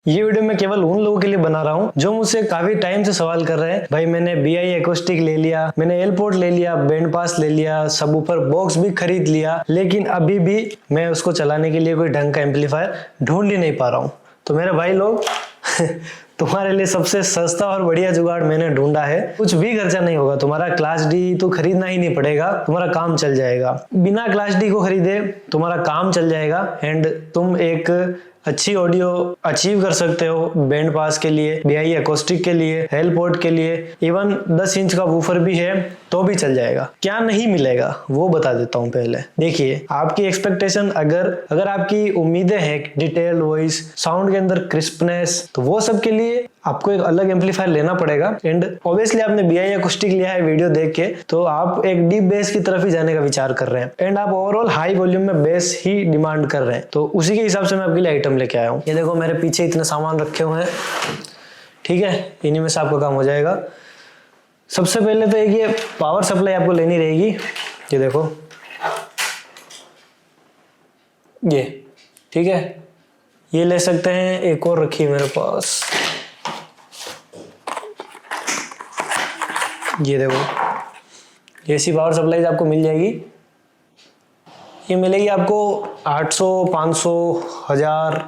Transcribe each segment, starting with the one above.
ये वीडियो मैं केवल उन लोगों के लिए बना रहा हूँ जो मुझसे काफी टाइम से सवाल कर रहे हैं, भाई मैंने BI एक्रोस्टिक ले लिया, मैंने एलपोर्ट ले लिया, बैंड पास ले लिया, सब ऊपर बॉक्स भी खरीद लिया, लेकिन अभी भी मैं उसको चलाने के लिए कोई ढंग का एम्पलीफायर ढूंढ ही नहीं पा रहा हूँ। तो मेरे भाई लोग तुम्हारे लिए सबसे सस्ता और बढ़िया जुगाड़ मैंने ढूंढा है। कुछ भी खर्चा नहीं होगा, तुम्हारा क्लास डी तो खरीदना ही नहीं पड़ेगा, तुम्हारा काम चल जाएगा। बिना क्लास डी को खरीदे तुम्हारा काम चल जाएगा एंड तुम एक अच्छी ऑडियो अचीव कर सकते हो बैंड पास के लिए, BI एक्रोस्टिक के लिए, एलपोर्ट के लिए। इवन 10 इंच का वूफर भी है तो भी चल जाएगा। क्या नहीं मिलेगा वो बता देता हूँ। पहले देखिए, आपकी एक्सपेक्टेशन अगर आपकी उम्मीदें हैं डिटेल वॉइस, साउंड के अंदर क्रिस्पनेस, तो वो सब के लिए आपको एक अलग एम्पलीफायर लेना पड़ेगा। एंड ऑब्वियसली आपने BI एक्रोस्टिक लिया है वीडियो देख के, तो आप एक डीप बेस की तरफ ही जाने का विचार कर रहे हैं एंड आप ओवरऑल हाई वॉल्यूम में बेस ही डिमांड कर रहे हैं। तो उसी के हिसाब से मैं आपके लिए आइटम लेके आया हूँ। ये देखो मेरे पीछे इतने सामान रखे हुए हैं, ठीक है, इन्हीं में से आपका काम हो जाएगा। सबसे पहले तो एक ये पावर सप्लाई आपको लेनी रहेगी। ये देखो ये, ठीक है, ये ले सकते हैं। एक और रखी है मेरे पास, ये देखो, ऐसी पावर सप्लाई आपको मिल जाएगी। ये मिलेगी आपको 800, 500, 1000,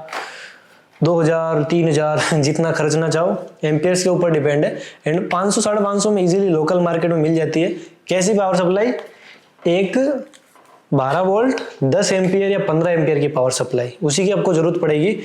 2000, 3000 जितना खर्चना चाहो, एम्पियर्स के ऊपर डिपेंड है। एंड 500, 550 में इजीली लोकल मार्केट में मिल जाती है। कैसी पावर सप्लाई? एक 12 वोल्ट 10 एम्पियर या 15 एम्पियर की पावर सप्लाई, उसी की आपको जरूरत पड़ेगी।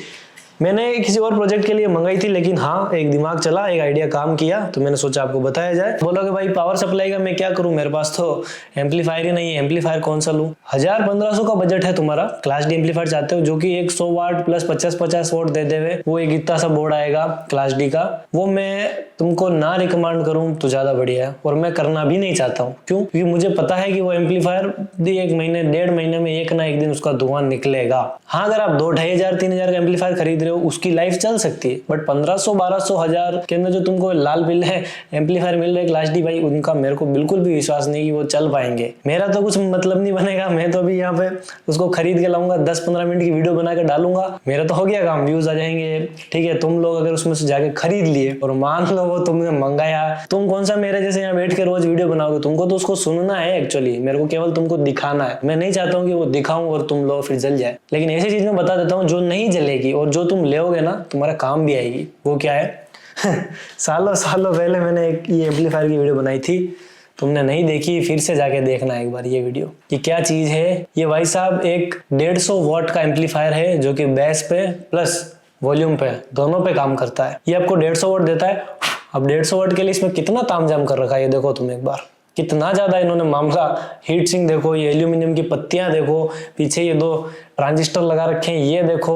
मैंने किसी और प्रोजेक्ट के लिए मंगाई थी, लेकिन हाँ एक दिमाग चला, एक आइडिया काम किया, तो मैंने सोचा आपको बताया जाए। बोलोगे भाई पावर सप्लाई का मैं क्या करूं, मेरे पास तो एम्पलीफायर ही नहीं है, एम्पलीफायर कौन सा लूं? 1000-1500 का बजट है तुम्हारा। क्लास डी एम्पलीफायर चाहते हो जो कि 100 वाट प्लस 50-50 वोट दे देवे, वो एक इतना सा बोर्ड आएगा क्लास डी का, वो मैं तुमको ना रिकमेंड करूं तो ज्यादा बढ़िया है। और मैं करना भी नहीं चाहता हूँ। क्यों? क्योंकि मुझे पता है कि वो एम्पलीफायर 1 महीने 1.5 महीने में एक ना एक दिन उसका धुआं निकलेगा। हाँ, अगर आप 2-2,500-3,000 का एम्पलीफायर खरीद रहे हो, उसकी लाइफ चल सकती है, बट 1500, 1200, 1000 के अंदर जो तुमको लाल बिल है एम्पलीफायर मिल रहे क्लास डी, भाई उनका मेरे को बिल्कुल भी विश्वास नहीं कि वो चल पाएंगे। मेरा तो कुछ मतलब नहीं बनेगा। मैं तो अभी यहाँ पे उसको खरीद के लाऊंगा, 10-15 मिनट की वीडियो बना के डालूंगा, मेरा तो हो गया काम, व्यूज आ जाएंगे, ठीक है। तुम लोग अगर उसमें से जाके खरीद लिए और मान लो वो तुमने मंगाया, तुम कौन सा मेरे जैसे यहाँ बैठ के रोज वीडियो बनाओगे? तुमको तो उसको सुनना है एक्चुअली, मेरे को केवल तुमको दिखाना है। मैं नहीं चाहता हूँ कि वो दिखाऊं और तुम लो फिर जल जाए। लेकिन ऐसी चीज मैं बता देता हूँ जो नहीं जलेगी और जो तुम लेोगे ना तुम्हारा काम भी आएगी। वो क्या है? सालों सालों पहले मैंने एक ये एम्पलीफायर की वीडियो बनाई थी, तुमने नहीं देखी, फिर से जाके देखना एक बार ये वीडियो। ये क्या चीज है? ये भाई साहब एक 150 वॉट का एम्पलीफायर है जो कि बेस पे प्लस वॉल्यूम पे दोनों पे काम करता है। ये आपको 150 वॉट देता है। अब 150 वॉट के लिए इसमें कितना तामझाम कर रखा है ये देखो तुम एक बार, कितना ज्यादा इन्होंने मामला। हीट सिंक देखो, ये एल्यूमिनियम की पत्तियां देखो, पीछे ये 2 ट्रांजिस्टर लगा रखे हैं, ये देखो,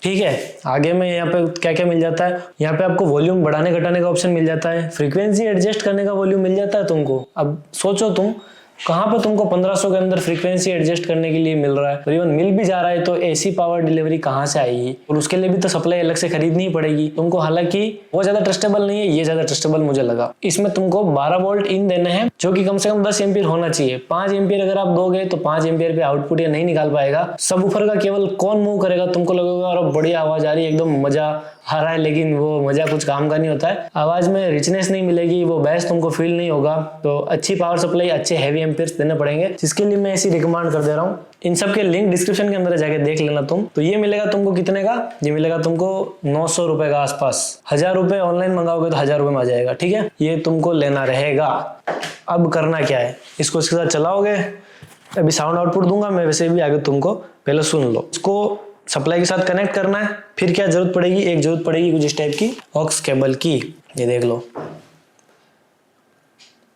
ठीक है। आगे में यहाँ पे क्या क्या मिल जाता है, यहाँ पे आपको वॉल्यूम बढ़ाने घटाने का ऑप्शन मिल जाता है, फ्रीक्वेंसी एडजस्ट करने का वॉल्यूम मिल जाता है तुमको। अब सोचो तुम कहाँ पे तुमको 1500 के अंदर फ्रीक्वेंसी एडजस्ट करने के लिए मिल रहा है, और इवन मिल भी जा रहा है, तो ऐसी पावर डिलीवरी कहाँ से आएगी? और उसके लिए भी तो सप्लाई अलग से खरीदनी ही पड़ेगी तुमको। हालांकि वो ज्यादा ट्रस्टेबल नहीं है, ये ज्यादा ट्रस्टेबल मुझे लगा। इसमें तुमको 12 वोल्ट इन देने हैं जो कि कम से कम 10 एम्पियर होना चाहिए। 5 एम्पियर अगर आप दोगे तो 5 एम्पियर पे आउटपुट ये नहीं निकाल पाएगा। सबवूफर का केवल कौन मूव करेगा? तुमको लगेगा और बढ़िया आवाज आ रही है, एकदम मजा आ रहा है, लेकिन वो मजा कुछ काम का नहीं होता है। आवाज में रिचनेस नहीं मिलेगी, वो बेस तुमको फील नहीं होगा। तो अच्छी पावर सप्लाई, अच्छे हैवी एम्पियर्स देने पड़ेंगे, जिसके लिए मैं ऐसी रिकमेंड कर दे रहा हूँ। इन सब के लिंक डिस्क्रिप्शन के अंदर जाके देख लेना तुम। तो ये मिलेगा तुमको कितने का? ये मिलेगा तुमको 900 रुपए का आसपास। 1000 रुपए ऑनलाइन मंगाओगे तो 1000 रुपए में आ जाएगा, ठीक है। ये तुमको लेना रहेगा। अब करना क्या है, इसको इसके साथ चलाओगे। अभी साउंड आउटपुट दूंगा मैं, वैसे भी आगे तुमको पहले सुन लो। इसको सप्लाई के साथ कनेक्ट करना है। फिर क्या जरूरत पड़ेगी? एक जरूरत पड़ेगी कुछ इस टाइप की ऑक्स केबल की। ये देख लो,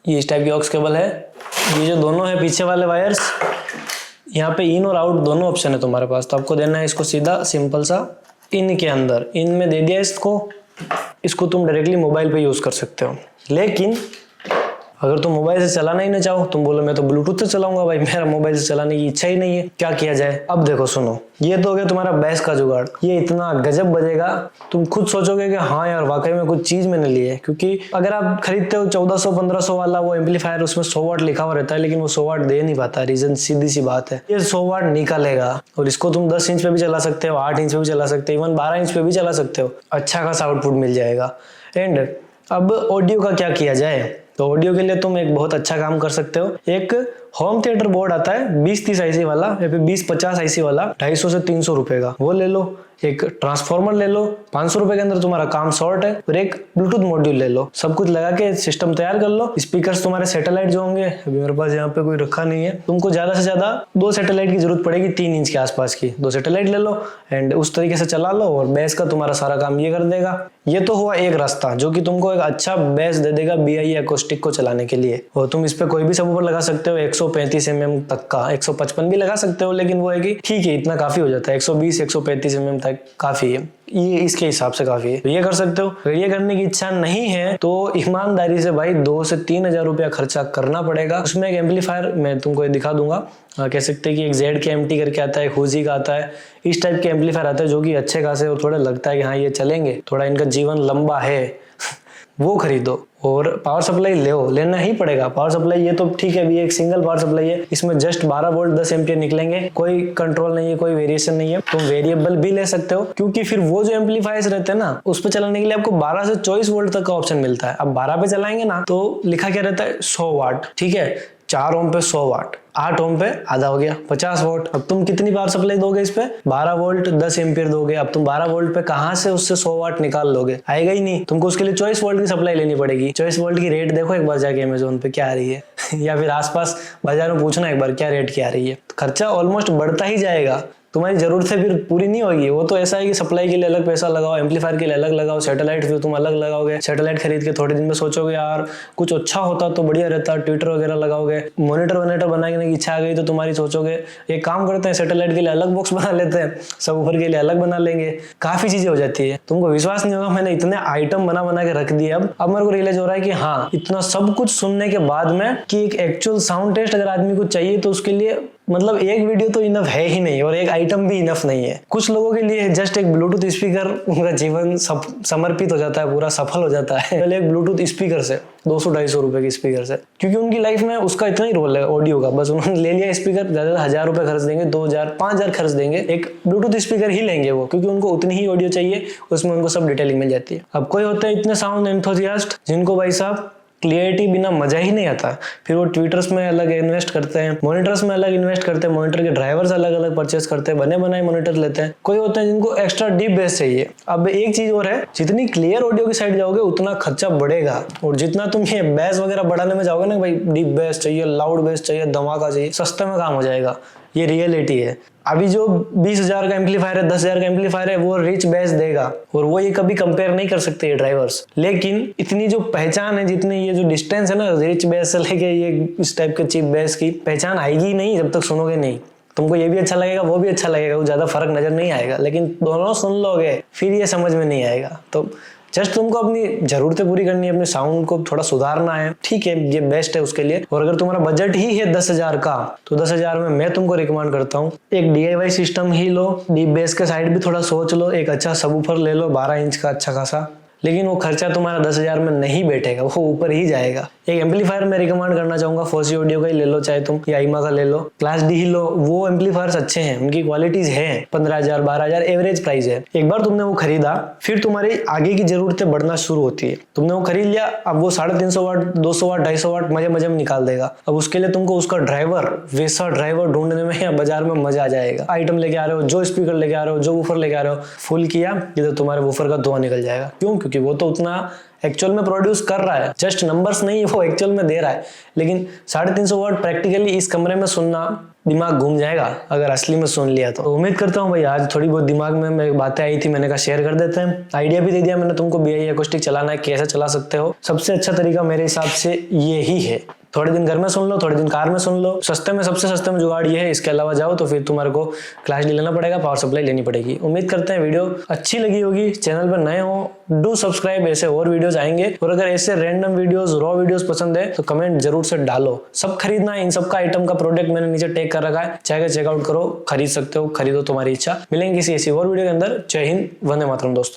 ये इस टाइप की ऑक्स केबल है। ये जो दोनों है पीछे वाले वायर्स, यहाँ पे इन और आउट दोनों ऑप्शन है तुम्हारे पास। तो आपको देना है इसको सीधा सिंपल सा इन के अंदर। इन में दे दिया इसको तुम डायरेक्टली मोबाइल पे यूज कर सकते हो। लेकिन अगर तुम मोबाइल से चलाना ही ना चाहो, तुम बोलो मैं तो ब्लूटूथ से चलाऊंगा भाई, मेरा मोबाइल से चलाने की इच्छा ही नहीं है, क्या किया जाए? अब देखो सुनो, ये तो हो गया तुम्हारा बेस का जुगाड़, ये इतना गजब बजेगा तुम खुद सोचोगे कि हाँ यार वाकई में कुछ चीज मैंने ली है। क्योंकि अगर आप खरीदते हो 1400-1500 वाला वो एम्पलीफायर, उसमें 100 वाट लिखा हुआ रहता है, लेकिन वो 100 वाट दे नहीं पाता। रीजन सीधी सी बात है, ये 100 वाट निकालेगा और इसको तुम 10 इंच पे भी चला सकते हो, 8 इंच पे भी चला सकते हो, इवन 12 इंच पे भी चला सकते हो, अच्छा खासा आउटपुट मिल जाएगा। एंड अब ऑडियो का क्या किया जाए? तो ऑडियो के लिए तुम एक बहुत अच्छा काम कर सकते हो, एक होम थिएटर बोर्ड आता है 20-30 IC वाला या फिर 20-50 IC वाला, 250 से 300 रुपए का, वो ले लो। एक ट्रांसफार्मर ले लो, 500 रुपए के अंदर तुम्हारा काम शॉर्ट है। और एक ब्लूटूथ मॉड्यूल ले लो, सब कुछ लगा के सिस्टम तैयार कर लो। स्पीकर्स तुम्हारे सैटेलाइट जो होंगे, अभी मेरे पास यहाँ पे कोई रखा नहीं है, तुमको ज्यादा से ज्यादा 2 सैटेलाइट की जरूरत पड़ेगी, 3 इंच के आसपास की 2 सैटेलाइट ले लो एंड उस तरीके से चला लो और बेस का तुम्हारा सारा काम ये कर देगा। ये तो हुआ एक रास्ता जो कि तुमको एक अच्छा बेस दे देगा BI एक्रोस्टिक को चलाने के लिए। और तुम इस पे कोई भी सबवूफर लगा सकते हो, 135 mm तक का, 155 भी लगा सकते हो, लेकिन वो है कि ठीक है इतना काफी हो जाता है, 120-135 mm तक काफी है, ये इसके हिसाब से काफी है, तो ये कर सकते हो। अगर ये करने की इच्छा नहीं है तो ईमानदारी से भाई 2 से 3 हजार रुपया खर्चा करना पड़ेगा। उसमें एक एम्पलीफायर मैं तुमको ये दिखा दूंगा, कह सकते हैं कि एक ZKMT करके आता है, हुजी का आता है, इस टाइप के एम्पलीफायर आते हैं जो कि अच्छे खासे और थोड़ा लगता है कि हाँ ये चलेंगे, थोड़ा इनका जीवन लंबा है वो खरीदो। और पावर सप्लाई लेना ही पड़ेगा। पावर सप्लाई ये तो ठीक है, भी एक सिंगल पावर सप्लाई है, इसमें जस्ट 12 वोल्ट 10 एम्पियर निकलेंगे, कोई कंट्रोल नहीं है, कोई वेरिएशन नहीं है। तुम वेरिएबल भी ले सकते हो, क्योंकि फिर वो जो एम्पलीफायर्स रहते हैं ना, उस पर चलाने के लिए आपको 12 से 24 वोल्ट तक का ऑप्शन मिलता है। अब 12 पे चलाएंगे ना तो लिखा क्या रहता है, 100 वाट, ठीक है, 4 ओम पे 100 वाट, 8 ओम पे आधा हो गया 50 वोल्ट। अब तुम कितनी पावर सप्लाई दोगे इस पे? 12 वोल्ट 10 एम्पियर दोगे। अब तुम 12 वोल्ट पे कहां से उससे 100 वाट निकाल लोगे? आएगा ही नहीं। तुमको उसके लिए 24 वोल्ट की सप्लाई लेनी पड़ेगी। 24 वोल्ट की रेट देखो एक बार जाके अमेजोन पे क्या आ रही है या फिर आसपास बाजार में पूछना एक बार क्या रेट की आ रही है। खर्चा ऑलमोस्ट बढ़ता ही जाएगा, तुम्हारी जरूरतें फिर पूरी नहीं होगी। वो तो ऐसा है कि सप्लाई के लिए अलग पैसा लगाओ, एम्पलीफायर के लिए अलग लगाओ, सैटेलाइट फिर तुम अलग लगाओगे। सैटेलाइट खरीद के थोड़े दिन में सोचोगे यार कुछ अच्छा होता तो बढ़िया रहता, ट्विटर वगैरह लगाओगे। मॉनिटर बनाने की इच्छा आ गई तो तुम्हारी सोचोगे एक काम करते हैं, सैटेलाइट के लिए अलग बॉक्स बना लेते हैं, सबवूफर के लिए अलग बना लेंगे, काफी चीजें हो जाती है। तुमको विश्वास नहीं होगा, मैंने इतने आइटम बना के रख दिए। अब मेरे को रियलाइज हो रहा है कि हाँ, इतना सब कुछ सुनने के बाद में कि एक एक्चुअल साउंड टेस्ट अगर आदमी को चाहिए तो उसके लिए मतलब एक वीडियो तो इनफ है ही नहीं और एक आइटम भी इनफ नहीं है। कुछ लोगों के लिए जस्ट एक ब्लूटूथ स्पीकर उनका जीवन समर्पित हो जाता है, पूरा सफल हो जाता है। पहले एक ब्लूटूथ स्पीकर से 200-250 रुपए की स्पीकर से, क्योंकि उनकी लाइफ में उसका इतना ही रोल है ऑडियो का। बस उन्होंने ले लिया स्पीकर, ज्यादा 1000 रुपए खर्च देंगे, 2000 5000 खर्च देंगे, एक ब्लूटूथ स्पीकर ही लेंगे वो, क्योंकि उनको उतनी ही ऑडियो चाहिए, उसमें उनको सब डिटेलिंग मिल जाती है। अब कोई होते हैं इतने साउंड एंथुसियास्ट जिनको भाई साहब क्लियरिटी बिना मजा ही नहीं आता, फिर वो ट्विटर्स में अलग इन्वेस्ट करते हैं, मॉनिटर्स में अलग इन्वेस्ट करते हैं, मॉनिटर के ड्राइवर्स अलग अलग परचेस करते हैं, बने बनाए मॉनिटर लेते हैं। कोई होते हैं जिनको एक्स्ट्रा डीप बेस चाहिए। अब एक चीज और है, जितनी क्लियर ऑडियो की साइड जाओगे उतना खर्चा बढ़ेगा, और जितना तुम ये बेस वगैरह बढ़ाने में जाओगे ना, भाई डीप बेस चाहिए, लाउड बेस चाहिए, धमाका चाहिए, सस्ते में काम हो जाएगा। ये रियलिटी है। अभी जो 20,000 का एम्पलीफायर है, 10,000 का एम्पलीफायर है, वो रिच बेस देगा और वो ये कभी कंपेयर नहीं कर सकते ये ड्राइवर्स। लेकिन इतनी जो पहचान है, जितनी ये जो डिस्टेंस है ना रिच बेस से लेके ये इस टाइप के चीप बेस की, पहचान आएगी नहीं जब तक सुनोगे नहीं। तुमको ये भी अच्छा लगेगा, वो भी अच्छा लगेगा, वो ज्यादा फर्क नजर नहीं आएगा, लेकिन दोनों सुन लोगे फिर ये समझ में नहीं आएगा। तो जस्ट तुमको अपनी जरूरतें पूरी करनी है, अपने साउंड को थोड़ा सुधारना है, ठीक है, ये बेस्ट है उसके लिए। और अगर तुम्हारा बजट ही है 10,000 का, तो 10,000 में मैं तुमको रिकमेंड करता हूँ एक DIY सिस्टम ही लो, डीप बेस के साइड भी थोड़ा सोच लो, एक अच्छा सबवूफर ले लो 12 इंच का अच्छा खासा, लेकिन वो खर्चा तुम्हारा 10,000 में नहीं बैठेगा, वो ऊपर ही जाएगा। एक एम्पलीफायर मैं रिकमेंड करना चाहूंगा, फोसी ऑडियो का ही ले लो, चाहे तुम या आइमा का ले लो, क्लास D ही लो, वो एम्पलीफायर्स अच्छे हैं, उनकी क्वालिटीज हैं, 15,000 12,000 एवरेज प्राइस है। एक बार तुमने वो खरीदा, फिर तुम्हारी आगे की जरूरतें बढ़ना शुरू होती है। तुमने वो खरीद लिया, अब वो 350 वाट 200 वाट 250 वाट मजे में निकाल देगा। अब उसके लिए तुमको उसका ड्राइवर, वैसा ड्राइवर ढूंढने में या बाजार में मजा आ जाएगा। आइटम लेके आ रहे हो, जो स्पीकर लेके आ रहे हो, जो वूफर लेके आ रहे हो, फुल किया, इधर तुम्हारे वूफर का धुआं निकल जाएगा। क्यों? क्योंकि वो तो उतना एक्चुअल में प्रोड्यूस कर रहा है, जस्ट नंबर्स नहीं वो एक्चुअल में दे रहा है। लेकिन 350 वाट प्रैक्टिकली इस कमरे में सुनना, दिमाग घूम जाएगा अगर असली में सुन लिया तो। उम्मीद करता हूँ भाई आज थोड़ी बहुत दिमाग में बातें आई थी, मैंने कहा शेयर कर देते हैं। आइडिया भी दे दिया मैंने तुमको BI एक्रोस्टिक चलाना है, कैसे चला सकते हो। सबसे अच्छा तरीका मेरे हिसाब से ये ही है, थोड़े दिन घर में सुन लो, थोड़े दिन कार में सुन लो। सस्ते में, सबसे सस्ते में जुगाड़ ये है। इसके अलावा जाओ तो फिर तुम्हारे को क्लास डी लेना पड़ेगा, पावर सप्लाई लेनी पड़ेगी। उम्मीद करते हैं वीडियो अच्छी लगी होगी। चैनल पर नए हो डू सब्सक्राइब, ऐसे और वीडियोस आएंगे। और अगर ऐसे रैंडम वीडियोस, रॉ वीडियोस पसंद है तो कमेंट जरूर से डालो। सब खरीदना है, इन सब का आइटम का प्रोडक्ट मैंने नीचे टैग कर रखा है, चाहे चेकआउट करो, खरीद सकते हो, खरीदो, तुम्हारी इच्छा। मिलेंगे किसी ऐसी और वीडियो के अंदर। जय हिंद, वंदे मातरम दोस्तों।